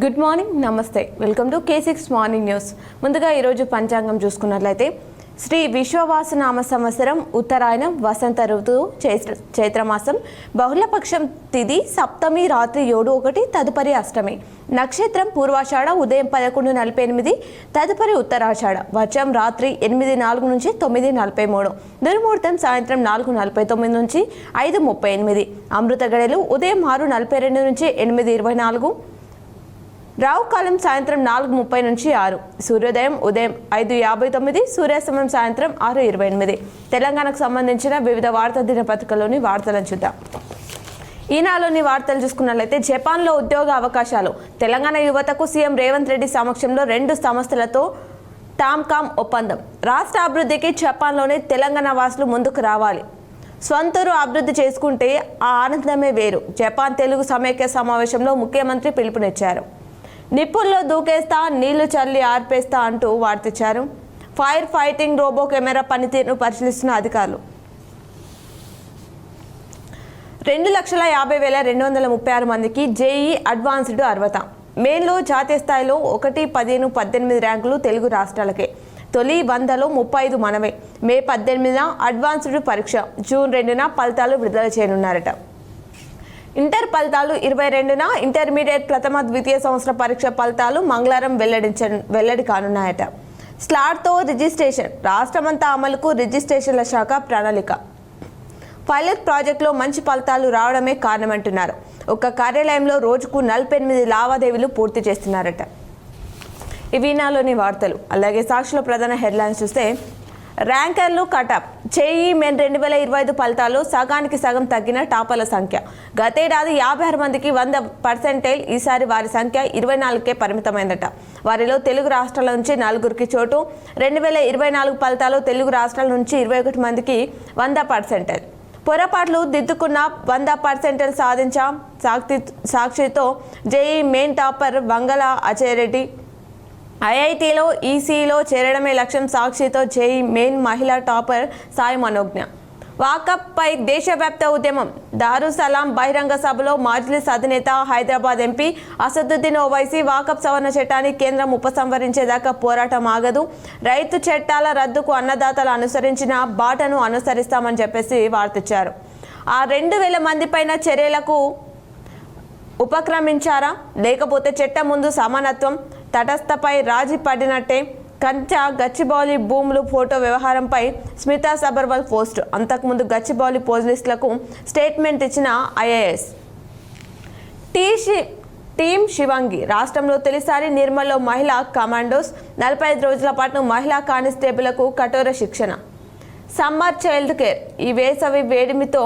Good morning, నమస్తే. Welcome to K6 morning news. ముందుగా ఈరోజు పంచాంగం చూసుకున్నట్లయితే శ్రీ విశ్వవాసనామ సంవత్సరం ఉత్తరాయణం వసంత ఋతువు చైత్రమాసం బహుళపక్షం తిథి సప్తమి రాత్రి 7:01 తదుపరి అష్టమి నక్షత్రం పూర్వాషాఢ ఉదయం 11:48 తదుపరి ఉత్తరాషాఢ వర్షం రాత్రి 8:04 నుంచి 9:43 దుర్ముహూర్తం సాయంత్రం 4:49 నుంచి 5:38 అమృత గడియలు ఉదయం 6:42 నుంచి 8:24 రావు కాలం సాయంత్రం 4:30 నుంచి 6 సూర్యోదయం ఉదయం 5:59 సూర్యాస్తమయం సాయంత్రం 6:28 తెలంగాణకు సంబంధించిన వివిధ వార్తా దినపత్రికల్లోని వార్తలను చూద్దాం. ఈనాడులోని వార్తలు చూసుకున్నట్లయితే జపాన్లో ఉద్యోగ అవకాశాలు. తెలంగాణ యువతకు సీఎం రేవంత్ రెడ్డి సమక్షంలో 2 సంస్థలతో టామ్కామ్ ఒప్పందం. రాష్ట్ర అభివృద్ధికి జపాన్లోని తెలంగాణ వాసులు ముందుకు రావాలి. స్వంతూరు అభివృద్ధి చేసుకుంటే ఆ ఆనందమే వేరు. జపాన్ తెలుగు సమైక్య సమావేశంలో ముఖ్యమంత్రి పిలుపునిచ్చారు. నిప్పుల్లో దూకేస్తా, నీళ్లు చల్లి ఆర్పేస్తా అంటూ వార్తిచ్చారు. ఫైర్ ఫైటింగ్ రోబో కెమెరా పనితీరును పరిశీలిస్తున్న అధికారులు. 2,50,236 మందికి జేఈ అడ్వాన్స్డ్ అర్హత. మెయిన్లో జాతీయ స్థాయిలో 1, 15, 18 ర్యాంకులు తెలుగు రాష్ట్రాలకే. తొలి 100లో 35 మనవే. మే 18న అడ్వాన్స్డ్ పరీక్ష. జూన్ 2న ఫలితాలు విడుదల చేయనున్నారట. ఇంటర్ ఫలితాలు 22న ఇంటర్మీడియట్ ప్రథమ ద్వితీయ సంవత్సర పరీక్ష ఫలితాలు మంగళవారం వెల్లడి కానున్నాయట. స్లాట్తో రిజిస్ట్రేషన్. రాష్ట్రమంతా అమలుకు రిజిస్ట్రేషన్ల శాఖ ప్రణాళిక. పైలట్ ప్రాజెక్టులో మంచి ఫలితాలు రావడమే కారణమంటున్నారు. ఒక కార్యాలయంలో రోజుకు 48 లావాదేవీలు పూర్తి చేస్తున్నారట. ఇవి నాలోని వార్తలు. అలాగే సాక్షిలో ప్రధాన హెడ్లైన్స్ చూస్తే ర్యాంకర్లు కటప్. జేఈఈ మెయిన్ 2025 ఫలితాల్లో సగానికి సగం తగ్గిన టాపర్ల సంఖ్య. గతేడాది 56 మందికి 100%. ఈసారి వారి సంఖ్య 24కే పరిమితమైందట. వారిలో తెలుగు రాష్ట్రాల నుంచి 4కి చోటు. 2024 ఫలితాల్లో తెలుగు రాష్ట్రాల నుంచి 21 మందికి 100%. పొరపాట్లు దిద్దుకున్న 100% సాధించాం. సాక్షితో JEE main topper Vangala Ajay Reddy. ఐఐటీలో ఈసీలో చేరడమే లక్ష్యం. సాక్షితో జేఈ మెయిన్ మహిళా టాపర్ సాయి మనోజ్ఞ. వాకప్ పై దేశవ్యాప్త ఉద్యమం. దారుసలాం బహిరంగ సభలో మజ్లిస్ అధినేత హైదరాబాద్ ఎంపీ అసదుద్దీన్ ఓవైసీ వాకప్ సవరణ చట్టాన్ని కేంద్రం ఉపసంహరించేదాకా పోరాటం ఆగదు. రైతు చట్టాల రద్దుకు అన్నదాతలు అనుసరించిన బాటను అనుసరిస్తామని చెప్పేసి వార్తిచ్చారు. ఆ 2,000 మంది పైన చర్యలకు ఉపక్రమించారా, లేకపోతే చట్టం ముందు సమానత్వం తటస్థపై రాజీ పడినట్టే. కంచా గచ్చిబౌలి భూములు ఫోటో వ్యవహారంపై స్మితా సబర్వాల్ పోస్ట్. అంతకుముందు గచ్చిబౌలి పోలీసులకు స్టేట్మెంట్ ఇచ్చిన ఐఏఎస్. టీం శివంగి. రాష్ట్రంలో తొలిసారి నిర్మల్లో మహిళా కమాండోస్. 45 రోజుల పాటు మహిళా కానిస్టేబుల్కు కఠోర శిక్షణ. Summer child care. ఈ వేసవి వేడిమితో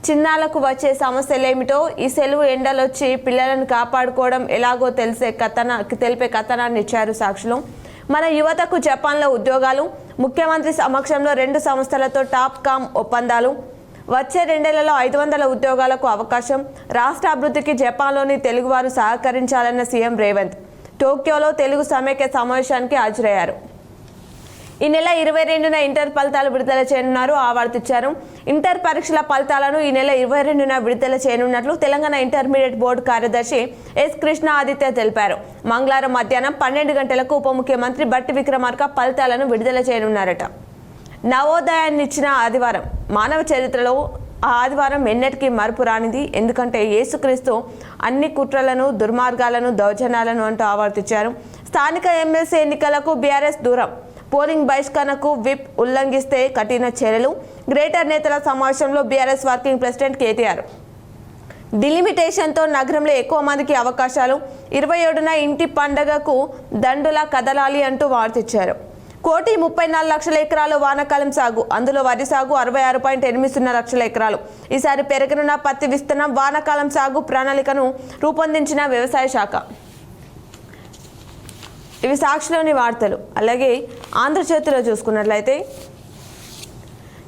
చిన్నాలకు వచ్చే సమస్యలేమిటో, ఈ సెలవు ఎండలొచ్చి పిల్లలను కాపాడుకోవడం ఎలాగో తెలిపే కథనాన్ని ఇచ్చారు సాక్షులు. మన యువతకు జపాన్లో ఉద్యోగాలు. ముఖ్యమంత్రి సమక్షంలో 2 సంస్థలతో టాప్కామ్ ఒప్పందాలు. వచ్చే 2 నెలల్లో 500 ఉద్యోగాలకు అవకాశం. రాష్ట్ర అభివృద్ధికి జపాన్లోని తెలుగువారు సహకరించాలన్న సీఎం రేవంత్. టోక్యోలో తెలుగు సమైక్య సమావేశానికి హాజరయ్యారు. ఈ నెల 22న ఇంటర్ ఫలితాలు విడుదల చేయనున్నారు. ఆవార్తిచ్చారు. ఇంటర్ పరీక్షల ఫలితాలను ఈ నెల 22న విడుదల చేయనున్నట్లు తెలంగాణ ఇంటర్మీడియట్ బోర్డు కార్యదర్శి ఎస్ కృష్ణ ఆదిత్య తెలిపారు. మంగళవారం మధ్యాహ్నం 12 గంటలకు ఉప ముఖ్యమంత్రి బట్టి విక్రమార్క ఫలితాలను విడుదల చేయనున్నారట. నవోదయాన్నిచ్చిన ఆదివారం. మానవ చరిత్రలో ఆ ఆదివారం ఎన్నటికీ మరుపు రానిది. ఎందుకంటే యేసుక్రీస్తు అన్ని కుట్రలను, దుర్మార్గాలను, దౌర్జన్యాలను అంటూ ఆవర్తించారు. స్థానిక ఎమ్మెల్సీ ఎన్నికలకు బీఆర్ఎస్ దూరం. పోలింగ్ బహిష్కరణకు విప్ ఉల్లంఘిస్తే కఠిన చర్యలు. గ్రేటర్ నేతల సమావేశంలో బీఆర్ఎస్ వర్కింగ్ ప్రెసిడెంట్ కేటీఆర్. డిలిమిటేషన్తో నగరంలో ఎక్కువ మందికి అవకాశాలు. 27న ఇంటి పండగకు దండులా కదలాలి అంటూ వార్తిచ్చారు. 1,34,00,000 ఎకరాలు వానాకాలం సాగు. అందులో వరి సాగు 66.80 లక్షల ఎకరాలు. ఈసారి పెరగనున్న పత్తి విస్తీర్ణం. వానాకాలం సాగు ప్రణాళికను రూపొందించిన వ్యవసాయ శాఖ. ఇవి సాక్షిలోని వార్తలు. అలాగే ఆంధ్రజ్యోతిలో చూసుకున్నట్లయితే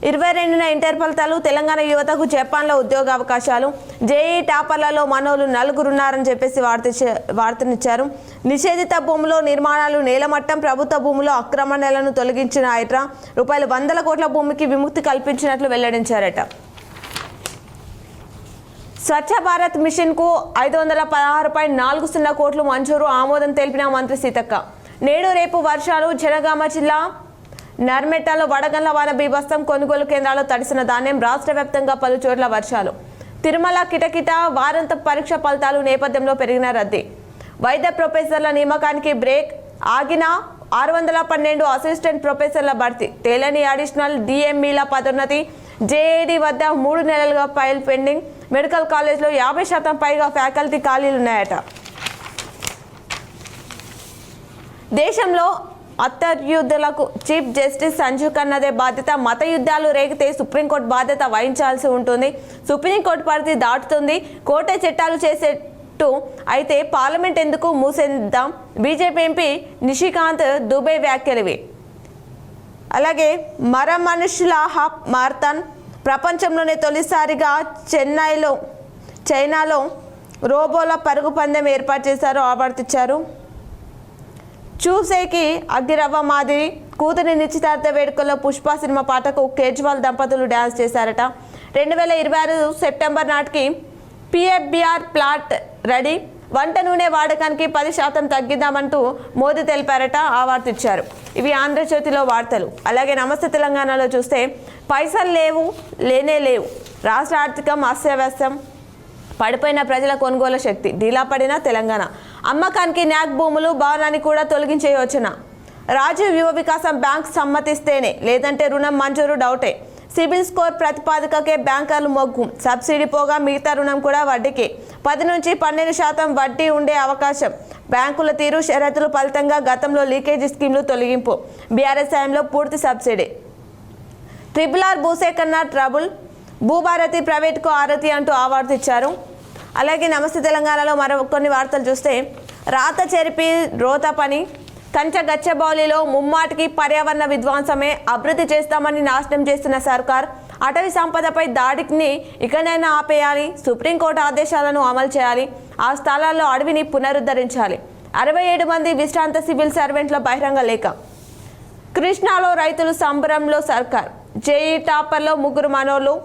22న ఇంటర్ ఫలితాలు. తెలంగాణ యువతకు జపాన్లో ఉద్యోగ అవకాశాలు. జేఈ టాపర్లలో మనోలు 4 ఉన్నారని చెప్పేసి వార్తనిచ్చారు. నిషేధిత భూములో నిర్మాణాలు నేలమట్టం. ప్రభుత్వ భూములో ఆక్రమణలను తొలగించిన హైడ్రా. ₹100 కోట్ల భూమికి విముక్తి కల్పించినట్లు వెల్లడించారట. స్వచ్ఛ భారత్ మిషన్కు 516.40 కోట్లు మంజూరు, ఆమోదం తెలిపిన మంత్రి సీతక్క. నేడు రేపు వర్షాలు. జనగామ జిల్లా నర్మెట్టలో వడగండ్ల వాన బీభత్సం, కొనుగోలు కేంద్రాల్లో తడిసిన ధాన్యం. రాష్ట్ర వ్యాప్తంగా పలు చోట్ల వర్షాలు. తిరుమల కిటకిట, వారాంత పరీక్ష ఫలితాలు నేపథ్యంలో పెరిగిన రద్దీ. వైద్య ప్రొఫెసర్ల నియామకానికి బ్రేక్. ఆగిన 612 అసిస్టెంట్ ప్రొఫెసర్ల భర్తీ. తేలని అడిషనల్ డిఎంఈల పదోన్నతి. జేఏడి వద్ద 3 నెలలుగా ఫైల్ పెండింగ్. మెడికల్ కాలేజ్లో 50% పైగా ఫ్యాకల్టీ ఖాళీలున్నాయట. దేశంలో అత్యయుద్ధులకు చీఫ్ జస్టిస్ సంజీవ్ ఖన్నాదే బాధ్యత. మత యుద్ధాలు రేగితే సుప్రీంకోర్టు బాధ్యత వహించాల్సి ఉంటుంది. సుప్రీంకోర్టు పరిధి దాటుతుంది. కోర్టే చట్టాలు చేసేట్టు అయితే పార్లమెంట్ ఎందుకు మూసేద్దాం. బీజేపీ ఎంపీ నిషికాంత్ దుబే వ్యాఖ్యలివి. అలాగే మనుషుల హబ్ మారథాన్. ప్రపంచంలోనే తొలిసారిగా చైనాలో రోబోల పరుగు పందెం ఏర్పాటు చేశారు, ఆవర్తించారు. చూసేకి అగ్గిరవ్వ మాదిరి కూతురి నిశ్చితార్థ వేడుకల్లో పుష్ప సినిమా పాటకు కేజ్రీవాల్ దంపతులు డ్యాన్స్ చేశారట. 2026 సెప్టెంబర్ నాటికి పిఎఫ్బిఆర్ ప్లాట్ రెడీ. వంట నూనె వాడకానికి 10% తగ్గిద్దామంటూ మోదీ తెలిపారట, ఆవర్తించారు. ఇవి ఆంధ్రజ్యోతిలో వార్తలు. అలాగే నమస్తే తెలంగాణలో చూస్తే పైసలు లేనే లేవు. రాష్ట్ర ఆర్థికం అస్తవ్యస్తం. పడిపోయిన ప్రజల కొనుగోలు శక్తి. ఢీలా పడిన తెలంగాణ. అమ్మకానికి న్యాక్ భూములు, భవనాన్ని కూడా తొలగించే యోచన. రాజీవ్ యువ వికాసం బ్యాంక్ సమ్మతిస్తేనే, లేదంటే రుణం మంజూరు డౌటే. సిబిల్ స్కోర్ ప్రతిపాదికకే బ్యాంకర్లు మొగ్గు. సబ్సిడీ పోగా మిగతా రుణం కూడా వడ్డీకి. 10 నుంచి 12% వడ్డీ ఉండే అవకాశం. బ్యాంకుల తీరు, షరతులు ఫలితంగా గతంలో లీకేజీ స్కీమ్లు తొలగింపు. బీఆర్ఎస్ హయాంలో పూర్తి సబ్సిడీ. RRR భూసేకరణ ట్రబుల్. భూభారతి ప్రైవేట్కు ఆరతి అంటూ ఆవర్తించారు. అలాగే నమస్తే తెలంగాణలో మరో కొన్ని వార్తలు చూస్తే రాత చెరిపి రోత పని. కంచగచ్చబౌలిలో ముమ్మాటికి పర్యావరణ విధ్వంసమే. అభివృద్ధి చేస్తామని నాశనం చేస్తున్న సర్కార్. అటవీ సంపదపై దాడిని ఇకనైనా ఆపేయాలి. సుప్రీంకోర్టు ఆదేశాలను అమలు చేయాలి. ఆ స్థలాల్లో అడవిని పునరుద్ధరించాలి. 67 మంది విశ్రాంత సివిల్ సర్వెంట్ల బహిరంగ లేఖ. కృష్ణాలో రైతులు సంబరంలో సర్కార్. జేఈ టాపర్లో 3 మనోళ్ళు.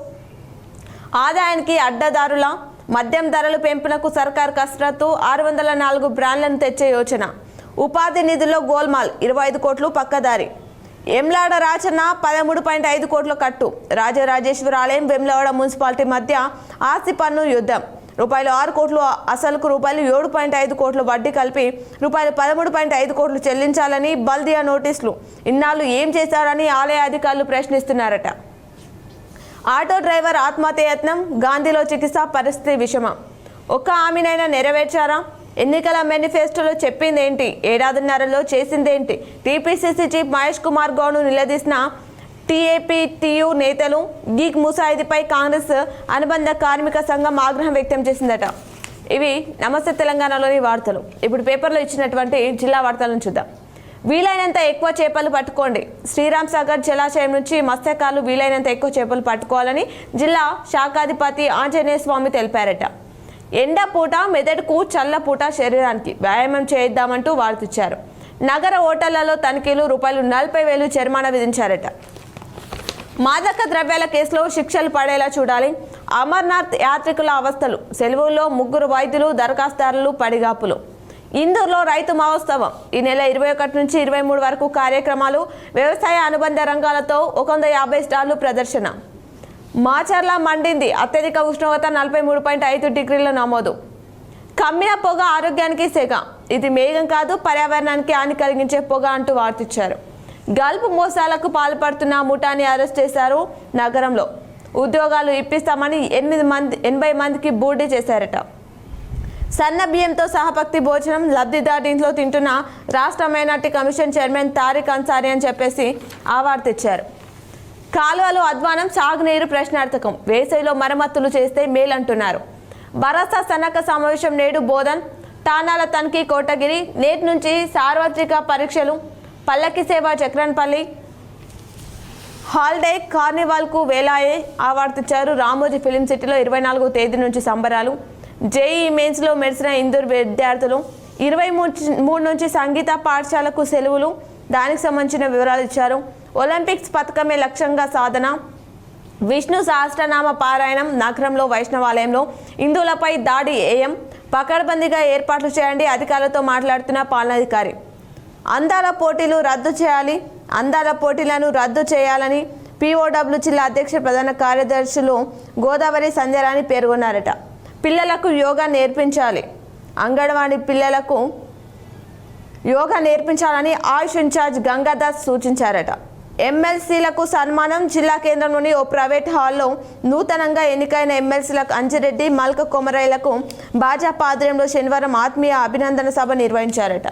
ఆదాయానికి అడ్డదారుల. మద్యం ధరలు పెంపునకు సర్కార్ కసరత్తు. 604 బ్రాండ్లను తెచ్చే యోచన. ఉపాధి నిధుల్లో గోల్మాల్. 25 కోట్లు పక్కదారి. ఎమ్లాడ రాచన్న 13.5 కోట్ల కట్టు. రాజరాజేశ్వర ఆలయం, వెమ్లవాడ మున్సిపాలిటీ మధ్య ఆస్తి పన్ను యుద్ధం. ₹6 కోట్లు అసలుకు ₹7.5 కోట్ల వడ్డీ కలిపి ₹13.5 కోట్లు చెల్లించాలని బల్దియా నోటీసులు. ఇన్నాళ్ళు ఏం చేశారని ఆలయ అధికారులు ప్రశ్నిస్తున్నారట. Auto driver ఆత్మహత్యయత్నం. గాంధీలో చికిత్స, పరిస్థితి విషమ. ఒక్క హామీనైనా నెరవేర్చారా? ఎన్నికల మేనిఫెస్టోలో చెప్పిందేంటి? ఏడాదిన్నరలో చేసిందేంటి? టీపీసీసీ చీఫ్ మహేష్ కుమార్ గౌడ్ను నిలదీసిన టీఏపీటీయూ నేతలు. గీక్ ముసాయిదీపై కాంగ్రెస్ అనుబంధ కార్మిక సంఘం ఆగ్రహం వ్యక్తం చేసిందట. ఇవి నమస్తే తెలంగాణలోని వార్తలు. ఇప్పుడు పేపర్లో ఇచ్చినటువంటి జిల్లా వార్తలను చూద్దాం. వీలైనంత ఎక్కువ చేపలు పట్టుకోండి. శ్రీరామ్ సాగర్ జలాశయం నుంచి మత్స్యకారులు వీలైనంత ఎక్కువ చేపలు పట్టుకోవాలని జిల్లా శాఖాధిపతి ఆంజనేయ స్వామి తెలిపారట. ఎండ పూట మెదడుకు, చల్ల పూట శరీరానికి వ్యాయామం చేయిద్దామంటూ వార్తిచ్చారు. నగర హోటళ్లలో తనిఖీలు. ₹40,000 జరిమానా విధించారట. మాదక ద్రవ్యాల కేసులో శిక్షలు పడేలా చూడాలి. అమర్నాథ్ యాత్రికుల అవస్థలు. సెలవుల్లో 3 వైద్యులు, దరఖాస్తుదారులు పడిగాపులు. ఇందూరులో రైతు మహోత్సవం. ఈ నెల 21 నుంచి 23 వరకు కార్యక్రమాలు. వ్యవసాయ అనుబంధ రంగాలతో 150 స్టాళ్లు ప్రదర్శన. మాచర్ల మండింది. అత్యధిక ఉష్ణోగ్రత 43.5 డిగ్రీల నమోదు. కమ్మిన పొగ ఆరోగ్యానికి సెగ. ఇది మేఘం కాదు, పర్యావరణానికి హాని కలిగించే పొగ అంటూ వార్తిచ్చారు. గల్ఫ్ మోసాలకు పాల్పడుతున్న ముఠాని అరెస్ట్ చేశారు. నగరంలో ఉద్యోగాలు ఇప్పిస్తామని 80 మందికి బూర్డీ చేశారట. సన్న బియ్యంతో సహపక్తి భోజనం. లబ్ధిదారు ఇంట్లో తింటున్న రాష్ట్ర minority commission chairman Tariq Ansari అని చెప్పేసి ఆవార్తిచ్చారు. కాలువలు అధ్వానం, సాగునీరు ప్రశ్నార్థకం. వేసవిలో మరమ్మతులు చేస్తే మేలంటున్నారు. భరోసా సన్నక సమావేశం నేడు. బోధన్ తానాల తనిఖీ. కోటగిరి నేటి నుంచి సార్వత్రిక పరీక్షలు. పల్లకి సేవ చక్రన్పల్లి. హాలిడే కార్నివాల్కు వేలాయే ఆవర్తించారు. రామోజీ ఫిలిం సిటీలో 24వ తేదీ నుంచి సంబరాలు. జేఈ మెయిన్స్లో మెరిసిన ఇందూరు విద్యార్థులు. 23 నుంచి సంగీత పాఠశాలకు సెలవులు. దానికి సంబంధించిన వివరాలు ఇచ్చారు. ఒలింపిక్స్ పథకమే లక్ష్యంగా సాధన. విష్ణు సహస్రనామ పారాయణం. నగరంలో వైష్ణవాలయంలో హిందువులపై దాడి ఏఎం పకడ్బందీగా ఏర్పాట్లు చేయండి అధికారులతో మాట్లాడుతున్న పాలనాధికారి. అందాల పోటీలు రద్దు చేయాలి, అందాల పోటీలను రద్దు చేయాలని POW జిల్లా అధ్యక్ష ప్రధాన కార్యదర్శులు గోదావరి సంధ్యారాణి పేర్కొన్నారట. పిల్లలకు యోగా నేర్పించాలి, అంగన్వాడీ పిల్లలకు యోగా నేర్పించాలని ఆయుష్ ఇన్ఛార్జ్ గంగాదాస్ సూచించారట. ఎమ్మెల్సీలకు సన్మానం. జిల్లా కేంద్రంలోని ఓ ప్రైవేట్ హాల్లో నూతనంగా ఎన్నికైన ఎమ్మెల్సీలకు అంజిరెడ్డి, మల్క కొమరయ్యలకు భాజపా ఆధ్వర్యంలో శనివారం ఆత్మీయ అభినందన సభ నిర్వహించారట.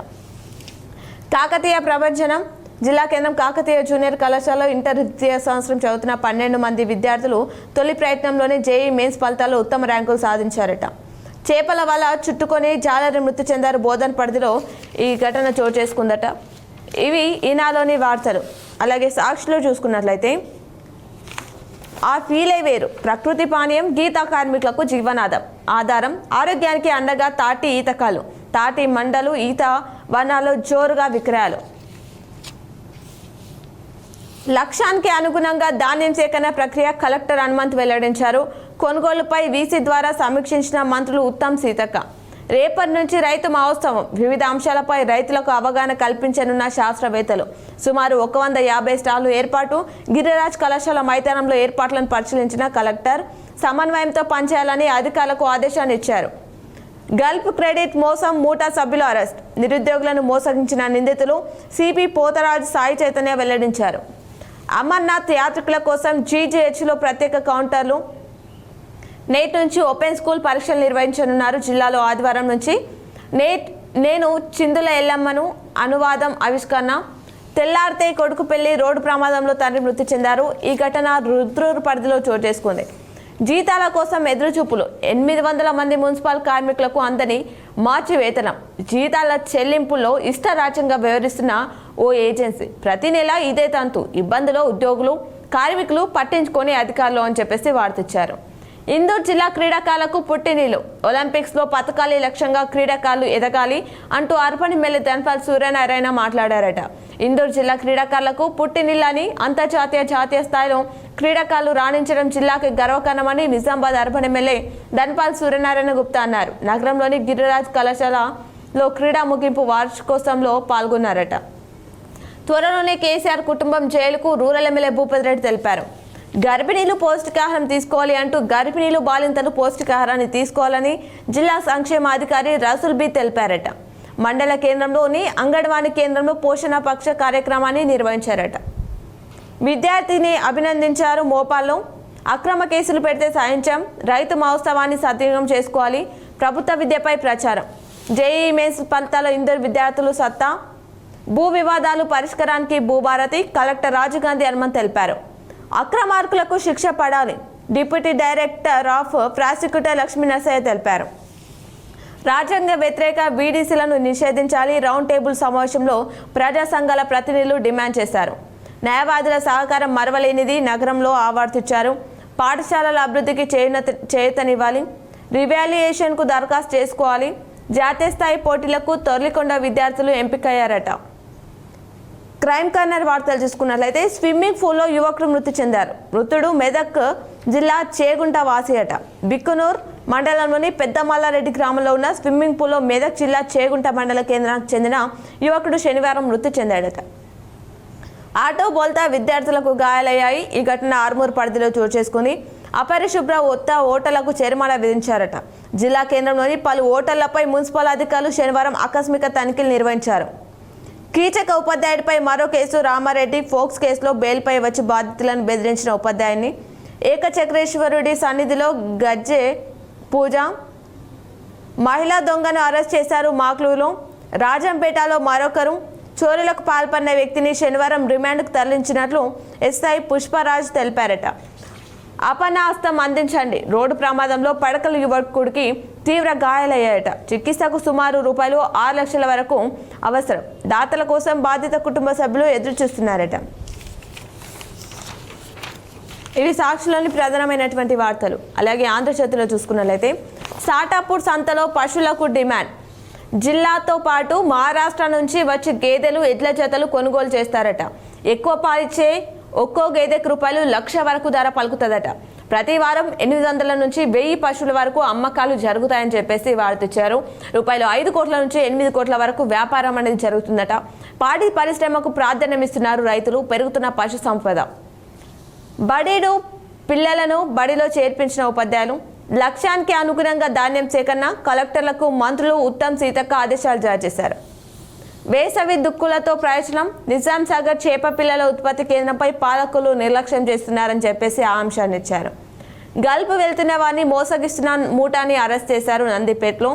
కాకతీయ ప్రభంజనం. జిల్లా కేంద్రం కాకతీయ జూనియర్ కళాశాలలో ఇంటర్ ద్వితీయ సంవత్సరం చదువుతున్న 12 మంది విద్యార్థులు తొలి ప్రయత్నంలోనే JEE మెయిన్స్ ఫలితాల్లో ఉత్తమ ర్యాంకులు సాధించారట. చేపల వల చుట్టుకొని జాలరి మృతి చెందారు. బోధన్ పరిధిలో ఈ ఘటన చోటు చేసుకుందట. ఇవి ఈనాలోని వార్తలు. అలాగే సాక్షిలో చూసుకున్నట్లయితే ఆ ఫీలే వేరు, ప్రకృతి పానీయం గీతా కార్మికులకు జీవనాధారం ఆధారం, ఆరోగ్యానికి అండగా తాటి ఈతకాలు, తాటి మండలు, ఈత వనాల్లో జోరుగా విక్రయాలు. లక్ష్యానికి అనుగుణంగా ధాన్యం సేకరణ ప్రక్రియ కలెక్టర్ హనుమంత్ వెల్లడించారు. కొనుగోలుపై VC ద్వారా సమీక్షించిన మంత్రులు ఉత్తమ్ సీతక్క. రేపటి నుంచి రైతు మహోత్సవం. వివిధ అంశాలపై రైతులకు అవగాహన కల్పించనున్న శాస్త్రవేత్తలు. సుమారు 150 స్టాళ్లు ఏర్పాటు. గిరిరాజ్ కళాశాల మైదానంలో ఏర్పాట్లను పరిశీలించిన కలెక్టర్ సమన్వయంతో పనిచేయాలని అధికారులకు ఆదేశాన్ని ఇచ్చారు. గల్ఫ్ క్రెడిట్ మోసం మూటా సభ్యులు అరెస్ట్. నిరుద్యోగులను మోసగించిన నిందితులు సిపి పోతరాజు సాయి చైతన్య వెల్లడించారు. అమర్నాథ్ యాత్రికుల కోసం GGHలో ప్రత్యేక కౌంటర్లు. నేటి నుంచి ఓపెన్ స్కూల్ పరీక్షలు నిర్వహించనున్నారు. జిల్లాలో ఆదివారం నుంచి నేను చిందుల ఎల్లమ్మను అనువాదం ఆవిష్కరణ. తెల్లారితే కొడుకు పెళ్లి. రోడ్డు ప్రమాదంలో తండ్రి మృతి చెందారు. ఈ ఘటన రుద్రూరు పరిధిలో చోటు చేసుకుంది. జీతాల కోసం ఎదురుచూపులు. 800 మంది మున్సిపల్ కార్మికులకు అందని మార్చి వేతనం. జీతాల చెల్లింపుల్లో ఇష్టరాజ్యంగా వ్యవహరిస్తున్న ఓ ఏజెన్సీ. ప్రతి నెల ఇదే తంతు. ఇబ్బందులు ఉద్యోగులు కార్మికులు పట్టించుకొని అధికారులు అని చెప్పేసి వార్తిచ్చారు. ఇందూరు జిల్లా క్రీడాకారులకు పుట్టినీళ్లు. ఒలింపిక్స్లో పతకాలే లక్ష్యంగా క్రీడాకారులు ఎదగాలి అంటూ అర్పణ ఎమ్మెల్యే ధన్పాల్ సూర్యనారాయణ మాట్లాడారట. ఇందూరు జిల్లా క్రీడాకారులకు పుట్టినీళ్లని అంతర్జాతీయ జాతీయ స్థాయిలో క్రీడాకారులు రాణించడం జిల్లాకి గర్వకారణమని నిజామాబాద్ అర్బన్ ఎమ్మెల్యే ధన్పాల్ సూర్యనారాయణ గుప్తా అన్నారు. నగరంలోని గిరిరాజ్ కళాశాలలో క్రీడా ముగింపు వార్షికోత్సవంలో పాల్గొన్నారట. త్వరలోనే కేసీఆర్ కుటుంబం జైలుకు రూరల్ ఎమ్మెల్యే భూపతి రెడ్డి తెలిపారు. గర్భిణీలు పౌష్టికాహారం తీసుకోవాలి అంటూ గర్భిణీలు బాలింతలు పౌష్టికాహారాన్ని తీసుకోవాలని జిల్లా సంక్షేమాధికారి రసూల్ బి తెలిపారట. మండల కేంద్రంలోని అంగన్వాడీ కేంద్రంలో పోషణ పక్ష కార్యక్రమాన్ని నిర్వహించారట. విద్యార్థిని అభినందించారు. మోపాల్లో అక్రమ కేసులు పెడితే సాయించాం. రైతు మహోత్సవాన్ని సద్వినియోగం చేసుకోవాలి. ప్రభుత్వ విద్యపై ప్రచారం. JEE మెయిన్స్ ఫలితాల్లో ఇందరు విద్యార్థులు సత్తా. భూ వివాదాలు పరిష్కారానికి భూభారతి. కలెక్టర్ రాజీవ్ గాంధీ హనుమంత్ తెలిపారు. అక్రమార్కులకు శిక్ష పడాలి. Deputy director of prosecutor Lakshmi Narasaiah తెలిపారు. రాజ్యాంగ వ్యతిరేక BDCలను నిషేధించాలి. రౌండ్ టేబుల్ సమావేశంలో ప్రజా సంఘాల ప్రతినిధులు డిమాండ్ చేశారు. న్యాయవాదుల సహకారం మరవలేనిది. నగరంలో ఆవర్తించారు. పాఠశాలల అభివృద్ధికి చేయూతనివ్వాలి. రివాల్యుయేషన్కు దరఖాస్తు చేసుకోవాలి. జాతీయ స్థాయి పోటీలకు తొర్లికొండ విద్యార్థులు ఎంపికయ్యారట. క్రైమ్ కార్నర్ వార్తలు చూసుకున్నట్లయితే స్విమ్మింగ్ పూల్లో యువకుడు మృతి చెందారు. మృతుడు మెదక్ జిల్లా చేగుంట వాసి అట. బిక్కునూర్ మండలంలోని పెద్దమల్లారెడ్డి గ్రామంలో ఉన్న స్విమ్మింగ్ పూల్లో మెదక్ జిల్లా చేగుంట మండల కేంద్రానికి చెందిన యువకుడు శనివారం మృతి చెందాడట. ఆటో బోల్తా విద్యార్థులకు గాయాలయ్యాయి. ఈ ఘటన ఆర్మూర్ పరిధిలో చోటు చేసుకుంది. అపరిశుభ్ర ఓటర్లకు జరిమానా విధించారట. జిల్లా కేంద్రంలోని పలు ఓటర్లపై మున్సిపల్ అధికారులు శనివారం ఆకస్మిక తనిఖీలు నిర్వహించారు. కీచక ఉపాధ్యాయుడిపై మరో కేసు. రామారెడ్డి ఫోక్స్ కేసులో బెయిల్పై వచ్చి బాధితులను బెదిరించిన ఉపాధ్యాయుని. ఏకచక్రేశ్వరుడి సన్నిధిలో గజ్జె పూజ. మహిళా దొంగను అరెస్ట్ చేశారు. మాక్లూరులో రాజంపేటలో మరొకరు చోరీలకు పాల్పడిన వ్యక్తిని శనివారం రిమాండ్కు తరలించినట్లు SI పుష్పరాజ్ తెలిపారట. అపనాస్తం అందించండి. రోడ్డు ప్రమాదంలో పడకల యువకుడికి తీవ్ర గాయాలయ్యాయట. చికిత్సకు సుమారు రూపాయలు 6 లక్షల వరకు అవసరం. దాతల కోసం బాధిత కుటుంబ సభ్యులు ఎదురు చూస్తున్నారట. ఇవి సాక్షిలోని ప్రధానమైనటువంటి వార్తలు. అలాగే ఆంధ్రజ్యోతిలో చూసుకున్నట్లయితే సాటాపూర్ సంతలో పశువులకు డిమాండ్. జిల్లాతో పాటు మహారాష్ట్ర నుంచి వచ్చి గేదెలు ఎడ్ల జతలు కొనుగోలు చేస్తారట. ఎక్కువ పాలిచ్చే ఒక్కో గేదెకు ₹1,00,000 వరకు ధర పలుకుతుందట. ప్రతి వారం 800 నుంచి 1000 పశువుల వరకు అమ్మకాలు జరుగుతాయని చెప్పేసి వార్తిచ్చారు. ₹5 కోట్ల నుంచి 8 కోట్ల వరకు వ్యాపారం అనేది జరుగుతుందట. పాడి పరిశ్రమకు ప్రాధాన్యమిస్తున్నారు రైతులు. పెరుగుతున్న పశు సంపద. బడేడు పిల్లలను బడిలో చేర్పించిన ఉపాధ్యాయులు. లక్ష్యానికి అనుగుణంగా ధాన్యం సేకరణ. కలెక్టర్లకు మంత్రులు ఉత్తమ్ సీతక్క ఆదేశాలు జారీ చేశారు. వేసవి దుక్కులతో ప్రయోజనం. నిజాం సాగర్ చేప పిల్లల ఉత్పత్తి కేంద్రంపై పాలకులు నిర్లక్ష్యం చేస్తున్నారని చెప్పేసి ఆ అంశాన్ని ఇచ్చారు. గల్ఫ్ వెళ్తున్న వారిని మోసగిస్తున్న మూటాని అరెస్ట్ చేశారు నందిపేటలో.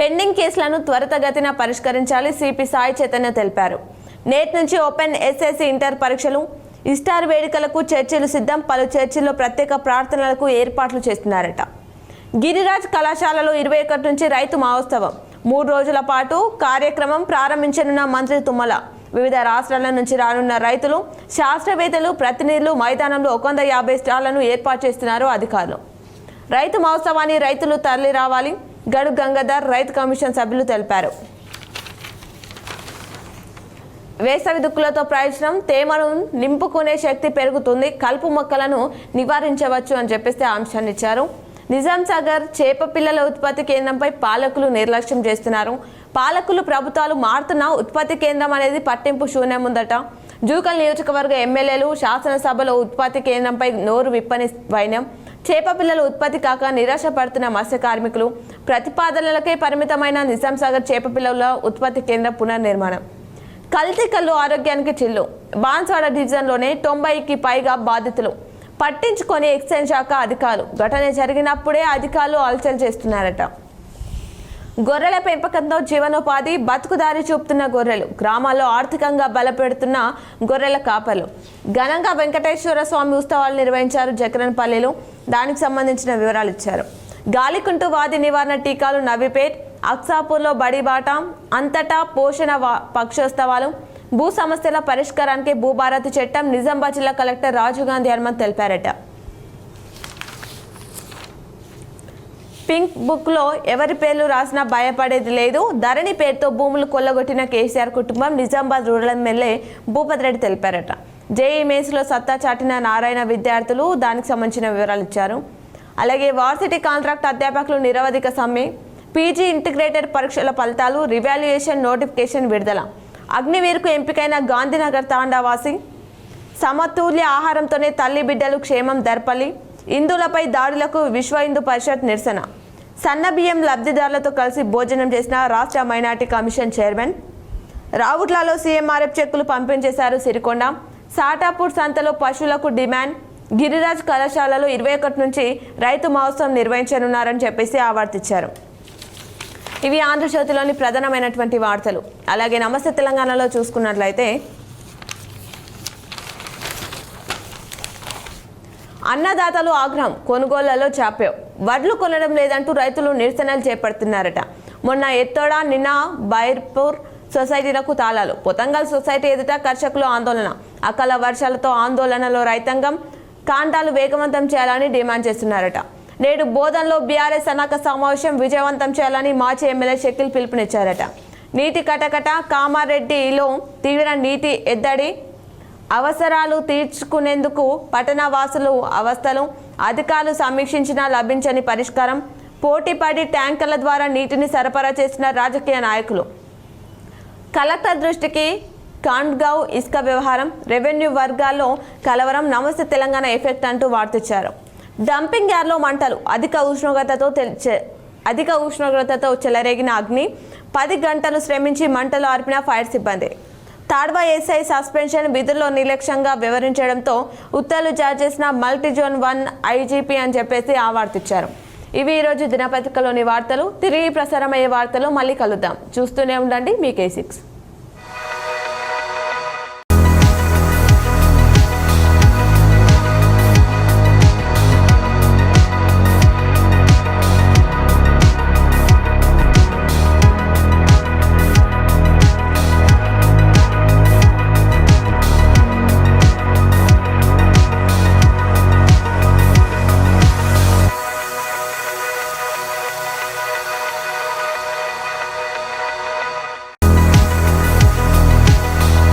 పెండింగ్ కేసులను త్వరితగతిన పరిష్కరించాలి సిపి సాయి చైతన్య తెలిపారు. నేటి నుంచి ఓపెన్ ఎస్ఎస్సి ఇంటర్ పరీక్షలు. ఇస్టార్ వేడుకలకు చర్చిలు సిద్ధం. పలు చర్చిల్లో ప్రత్యేక ప్రార్థనలకు ఏర్పాట్లు చేస్తున్నారట. గిరిరాజ్ కళాశాలలో 21 నుంచి రైతు మహోత్సవం 3 రోజుల పాటు కార్యక్రమం ప్రారంభించనున్న మంత్రి తుమ్మల. వివిధ రాష్ట్రాల నుంచి రానున్న రైతులు, శాస్త్రవేత్తలు, ప్రతినిధులు మైదానంలో 150 స్టాళ్లను ఏర్పాటు చేస్తున్నారు అధికారులు. రైతు మహోత్సవాన్ని రైతులు తరలి రావాలి. గడు గంగాధర్ రైతు కమిషన్ సభ్యులు తెలిపారు. వేసవి దుక్కులతో ప్రయోజనం. తేమను నింపుకునే శక్తి పెరుగుతుంది. కలుపు మొక్కలను నివారించవచ్చు అని చెప్పేసి ఆ అంశాన్ని ఇచ్చారు. నిజాం సాగర్ చేప పిల్లల ఉత్పత్తి కేంద్రంపై పాలకులు నిర్లక్ష్యం చేస్తున్నారు. పాలకులు, ప్రభుత్వాలు మారుతున్న ఉత్పత్తి కేంద్రం అనేది పట్టింపు శూన్యం ఉందట. జూకల్ నియోజకవర్గ ఎమ్మెల్యేలు శాసనసభలో ఉత్పత్తి కేంద్రంపై నోరు విప్పని వైనం. చేప పిల్లల ఉత్పత్తి కాక నిరాశ పడుతున్న మత్స్య కార్మికులు. ప్రతిపాదనలకే పరిమితమైన నిజాం సాగర్ చేప పిల్లల ఉత్పత్తి కేంద్రం పునర్నిర్మాణం. కల్తీ కల్లు ఆరోగ్యానికి చిల్లు. బాన్స్వాడ డివిజన్లోనే 90కి పైగా బాధితులు. పట్టించుకొని ఎక్సైజ్ శాఖ అధికారులు. ఘటన జరిగినప్పుడే అధికారులు అలచల్ చేస్తున్నారట. గొర్రెల పెంపకంతో జీవనోపాధి. బతుకుదారి చూపుతున్న గొర్రెలు. గ్రామాల్లో ఆర్థికంగా బలపెడుతున్న గొర్రెల కాపర్లు. ఘనంగా వెంకటేశ్వర స్వామి ఉత్సవాలు నిర్వహించారు జగన్పల్లిలో. దానికి సంబంధించిన వివరాలు ఇచ్చారు. గాలికుంటు వ్యాధి నివారణ టీకాలు నవీపేట్, అక్సాపూర్లో బడిబాట. అంతటా పోషణ పక్షోత్సవాలు. భూ సమస్యల పరిష్కారానికి భూభారతి చట్టం. నిజామాబాద్ జిల్లా కలెక్టర్ రాజీవ్ గాంధీ హనుమంత్ తెలిపారట. పింక్ బుక్లో ఎవరి పేర్లు రాసినా భయపడేది లేదు. ధరణి పేరుతో భూములు కొల్లగొట్టిన కేసీఆర్ కుటుంబం. నిజామాబాద్ రూరల్ ఎమ్మెల్యే భూపతి రెడ్డి తెలిపారట. జేఈ మెయిన్స్లో సత్తా చాటిన నారాయణ విద్యార్థులు. దానికి సంబంధించిన వివరాలు ఇచ్చారు. అలాగే వార్సిటీ కాంట్రాక్ట్ అధ్యాపకులు నిరవధిక సమ్మె. పీజీ ఇంటిగ్రేటెడ్ పరీక్షల ఫలితాలు. రివాల్యుయేషన్ నోటిఫికేషన్ విడుదల. అగ్నివీర్కు ఎంపికైన గాంధీనగర్ తాండావాసి. సమతుల్య ఆహారంతోనే తల్లి బిడ్డలు క్షేమం దర్పల్లి. హిందువులపై దాడులకు విశ్వ హిందూ పరిషత్ నిరసన. సన్నబియ్యం లబ్ధిదారులతో కలిసి భోజనం చేసిన రాష్ట్ర మైనార్టీ కమిషన్ చైర్మన్. రావుట్లలో సీఎంఆర్ఎఫ్ చెక్కులు పంపించేశారు సిరికొండ. సాటాపూర్ సంతలో పశువులకు డిమాండ్. గిరిరాజ్ కళాశాలలో 21 నుంచి రైతు మహోత్సవం నిర్వహించనున్నారని చెప్పేసి ఆవర్తించారు. ఇవి ఆంధ్రజ్యోతిలోని ప్రధానమైనటువంటి వార్తలు. అలాగే నమస్తే తెలంగాణలో చూసుకున్నట్లయితే అన్నదాతలు ఆగ్రహం. కొనుగోళ్లలో చాప్యం. వడ్లు కొనడం లేదంటూ రైతులు నిరసనలు చేపడుతున్నారట. మొన్న ఎత్తోడ, నిన్న బైర్పూర్ సొసైటీలకు తాళాలు. పొతంగల్ సొసైటీ ఎదుట కర్షకులు ఆందోళన. అకాల వర్షాలతో ఆందోళనలో రైతాంగం. కాంటాలు వేగవంతం చేయాలని డిమాండ్ చేస్తున్నారట. నేడు బోధన్లో బీఆర్ఎస్ సన్నాహక సమావేశం విజయవంతం చేయాలని మాజీ ఎమ్మెల్యే షకీల్ పిలుపునిచ్చారట. నీటి కటకట. కామారెడ్డిలో తీవ్ర నీటి ఎద్దడి. అవసరాలు తీర్చుకునేందుకు పట్టణ వాసులు అవస్థలు. అధికారులు సమీక్షించినా లభించని పరిష్కారం. పోటీపడి ట్యాంకర్ల ద్వారా నీటిని సరఫరా చేసిన రాజకీయ నాయకులు. కలెక్టర్ దృష్టికి కాండ్గావ్ ఇసుక వ్యవహారం. రెవెన్యూ వర్గాల్లో కలవరం. నమస్తే తెలంగాణ ఎఫెక్ట్ అంటూ వార్తిచ్చారు. డంపింగ్ యార్డ్లో మంటలు. అధిక ఉష్ణోగ్రతతో చెలరేగిన అగ్ని. 10 గంటలు శ్రమించి మంటలు ఆర్పిన ఫైర్ సిబ్బంది. తాడ్వా ఎస్ఐ సస్పెన్షన్. విధుల్లో నిర్లక్ష్యంగా వ్యవహరించడంతో ఉత్తర్వులు జారీ చేసిన మల్టీజోన్ 1 ఐజీపీ అని చెప్పేసి ఆవార్తిచ్చారు. ఇవి ఈరోజు దినపత్రికలోని వార్తలు. తిరిగి ప్రసారమయ్యే వార్తలు మళ్ళీ కలుద్దాం. చూస్తూనే ఉండండి మీ K6.